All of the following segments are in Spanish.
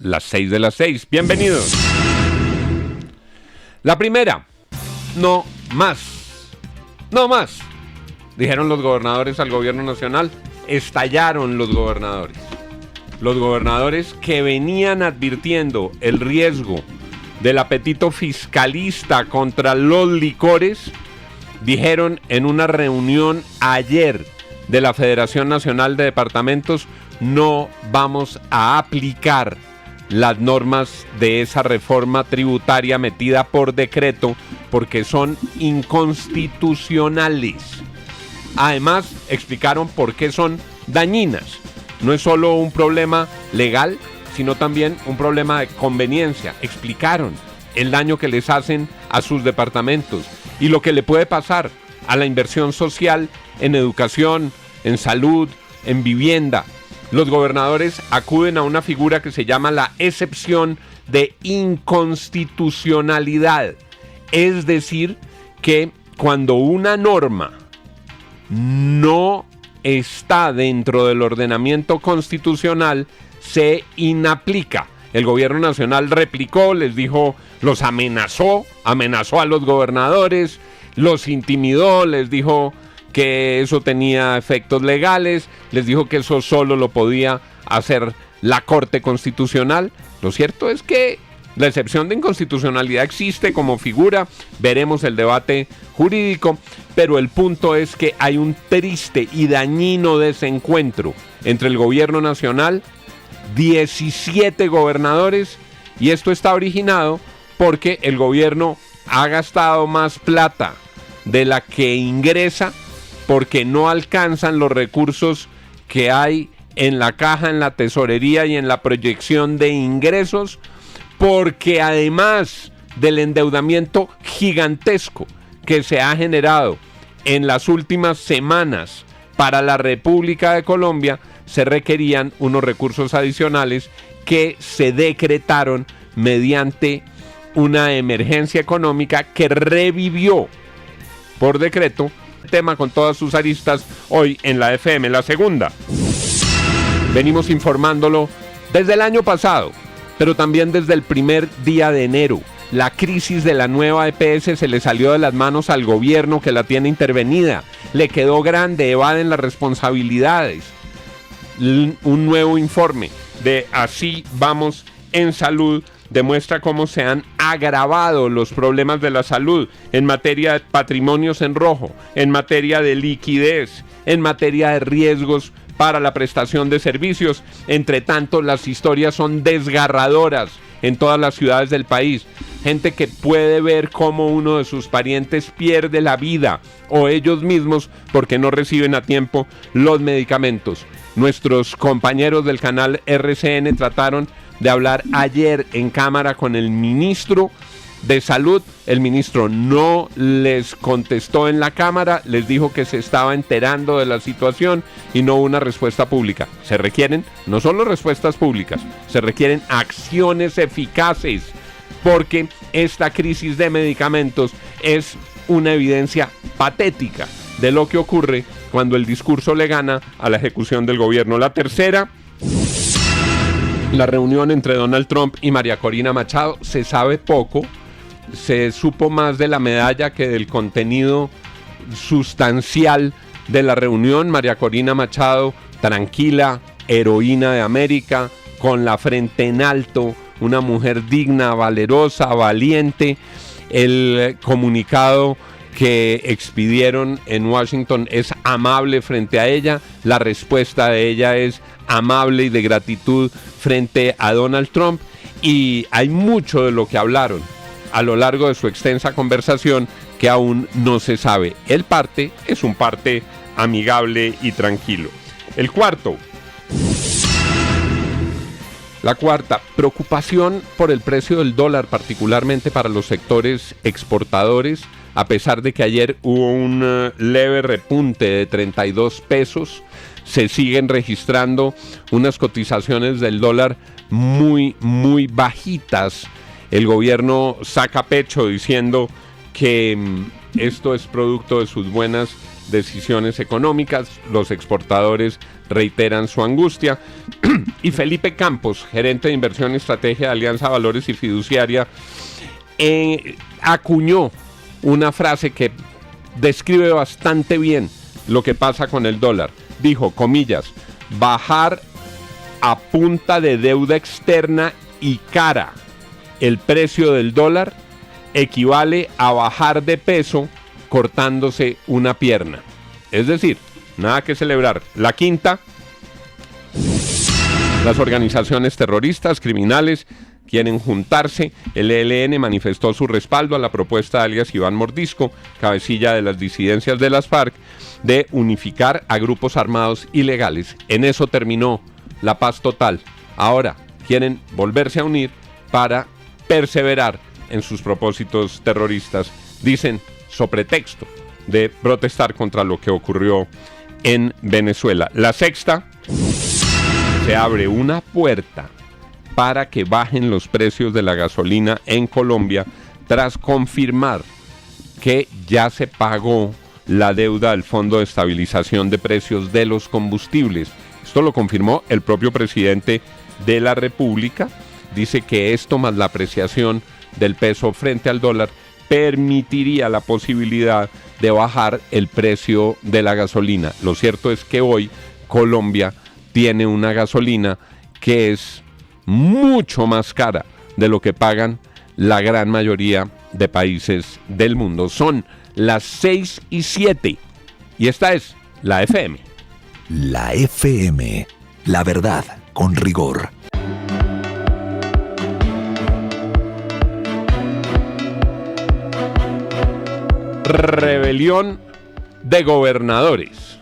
las 6 de las 6. Bienvenidos. La primera, no más, no más, dijeron los gobernadores al gobierno nacional. Estallaron los gobernadores. Los gobernadores que venían advirtiendo el riesgo del apetito fiscalista contra los licores, dijeron en una reunión ayer de la Federación Nacional de Departamentos: no vamos a aplicar las normas de esa reforma tributaria metida por decreto porque son inconstitucionales. Además, explicaron por qué son dañinas. No es solo un problema legal, sino también un problema de conveniencia. Explicaron el daño que les hacen a sus departamentos y lo que le puede pasar a la inversión social en educación, en salud, en vivienda. Los gobernadores acuden a una figura que se llama la excepción de inconstitucionalidad. Es decir, que cuando una norma no está dentro del ordenamiento constitucional, se inaplica. El gobierno nacional replicó, les dijo, los amenazó a los gobernadores, los intimidó, les dijo que eso tenía efectos legales, les dijo que eso solo lo podía hacer la Corte Constitucional. Lo cierto es que la excepción de inconstitucionalidad existe como figura, veremos el debate jurídico, pero el punto es que hay un triste y dañino desencuentro entre el gobierno nacional, 17 gobernadores, y esto está originado porque el gobierno ha gastado más plata de la que ingresa, porque no alcanzan los recursos que hay en la caja, en la tesorería y en la proyección de ingresos, porque además del endeudamiento gigantesco que se ha generado en las últimas semanas para la República de Colombia, se requerían unos recursos adicionales que se decretaron mediante una emergencia económica que revivió por decreto. Tema con todas sus aristas hoy en la FM. La segunda, venimos informándolo desde el año pasado, pero también desde el primer día de enero. La crisis de la nueva EPS se le salió de las manos al gobierno que la tiene intervenida. Le quedó grande, evaden las responsabilidades. Un nuevo informe de Así Vamos en Salud demuestra cómo se han agravado los problemas de la salud en materia de patrimonios en rojo, en materia de liquidez, en materia de riesgos para la prestación de servicios. Entre tanto, las historias son desgarradoras en todas las ciudades del país. Gente que puede ver cómo uno de sus parientes pierde la vida o ellos mismos porque no reciben a tiempo los medicamentos. Nuestros compañeros del canal RCN trataron de hablar ayer en cámara con el ministro de Salud. El ministro no les contestó en la cámara, les dijo que se estaba enterando de la situación y no hubo una respuesta pública. Se requieren no solo respuestas públicas, se requieren acciones eficaces, porque esta crisis de medicamentos es una evidencia patética de lo que ocurre cuando el discurso le gana a la ejecución del gobierno. La tercera, la reunión entre Donald Trump y María Corina Machado. Se sabe poco, se supo más de la medalla que del contenido sustancial de la reunión. María Corina Machado, tranquila, heroína de América, con la frente en alto, una mujer digna, valerosa, valiente. El comunicado que expidieron en Washington es amable frente a ella, la respuesta de ella es amable y de gratitud frente a Donald Trump, y hay mucho de lo que hablaron a lo largo de su extensa conversación que aún no se sabe. El parte es un parte amigable y tranquilo. El cuarto, la cuarta, preocupación por el precio del dólar, particularmente para los sectores exportadores, a pesar de que ayer hubo un leve repunte de 32 pesos, se siguen registrando unas cotizaciones del dólar muy, muy bajitas. El gobierno saca pecho diciendo que esto es producto de sus buenas decisiones económicas. Los exportadores reiteran su angustia. Y Felipe Campos, gerente de inversión y estrategia de Alianza Valores y Fiduciaria, acuñó una frase que describe bastante bien lo que pasa con el dólar. Dijo, comillas, bajar a punta de deuda externa y cara el precio del dólar equivale a bajar de peso cortándose una pierna. Es decir, nada que celebrar. La quinta, las organizaciones terroristas, criminales, quieren juntarse. El ELN manifestó su respaldo a la propuesta de alias Iván Mordisco, cabecilla de las disidencias de las FARC, de unificar a grupos armados ilegales. En eso terminó la paz total. Ahora quieren volverse a unir para perseverar en sus propósitos terroristas, dicen, so pretexto de protestar contra lo que ocurrió en Venezuela. La sexta, se abre una puerta para que bajen los precios de la gasolina en Colombia tras confirmar que ya se pagó la deuda del Fondo de Estabilización de Precios de los Combustibles. Esto lo confirmó el propio presidente de la República. Dice que esto más la apreciación del peso frente al dólar permitiría la posibilidad de bajar el precio de la gasolina. Lo cierto es que hoy Colombia tiene una gasolina que es mucho más cara de lo que pagan la gran mayoría de países del mundo. Son las 6:07 y esta es la FM. La FM, la verdad con rigor. Rebelión de gobernadores.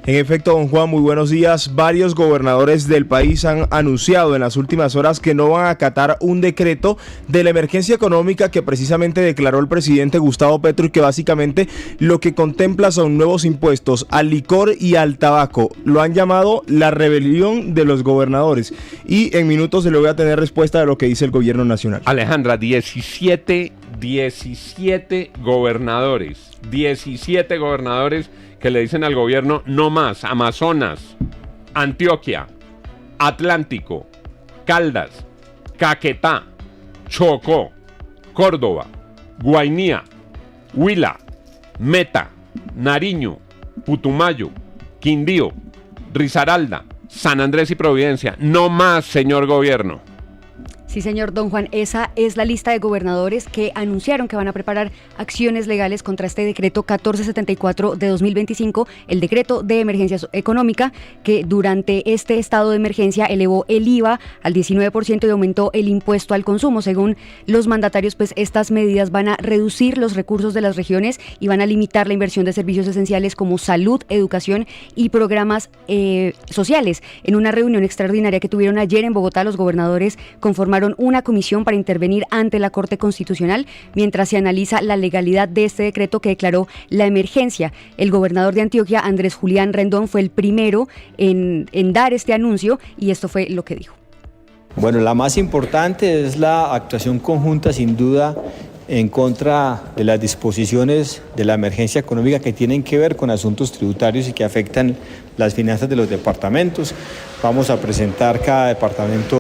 En efecto, don Juan, muy buenos días. Varios gobernadores del país han anunciado en las últimas horas que no van a acatar un decreto de la emergencia económica que precisamente declaró el presidente Gustavo Petro y que básicamente lo que contempla son nuevos impuestos al licor y al tabaco. Lo han llamado la rebelión de los gobernadores. Y en minutos se le voy a tener respuesta de lo que dice el gobierno nacional. Alejandra, 17 gobernadores. 17 gobernadores que le dicen al gobierno no más. Amazonas, Antioquia, Atlántico, Caldas, Caquetá, Chocó, Córdoba, Guainía, Huila, Meta, Nariño, Putumayo, Quindío, Risaralda, San Andrés y Providencia. No más, señor gobierno. Sí, señor Don Juan, esa es la lista de gobernadores que anunciaron que van a preparar acciones legales contra este decreto 1474 de 2025, el decreto de emergencia económica que durante este estado de emergencia elevó el IVA al 19% y aumentó el impuesto al consumo. Según los mandatarios, pues estas medidas van a reducir los recursos de las regiones y van a limitar la inversión de servicios esenciales como salud, educación y programas sociales. En una reunión extraordinaria que tuvieron ayer en Bogotá, los gobernadores conformaron una comisión para intervenir ante la Corte Constitucional mientras se analiza la legalidad de este decreto que declaró la emergencia. El gobernador de Antioquia, Andrés Julián Rendón, fue el primero en dar este anuncio y esto fue lo que dijo. Bueno, la más importante es la actuación conjunta, sin duda, en contra de las disposiciones de la emergencia económica que tienen que ver con asuntos tributarios y que afectan las finanzas de los departamentos. Vamos a presentar cada departamento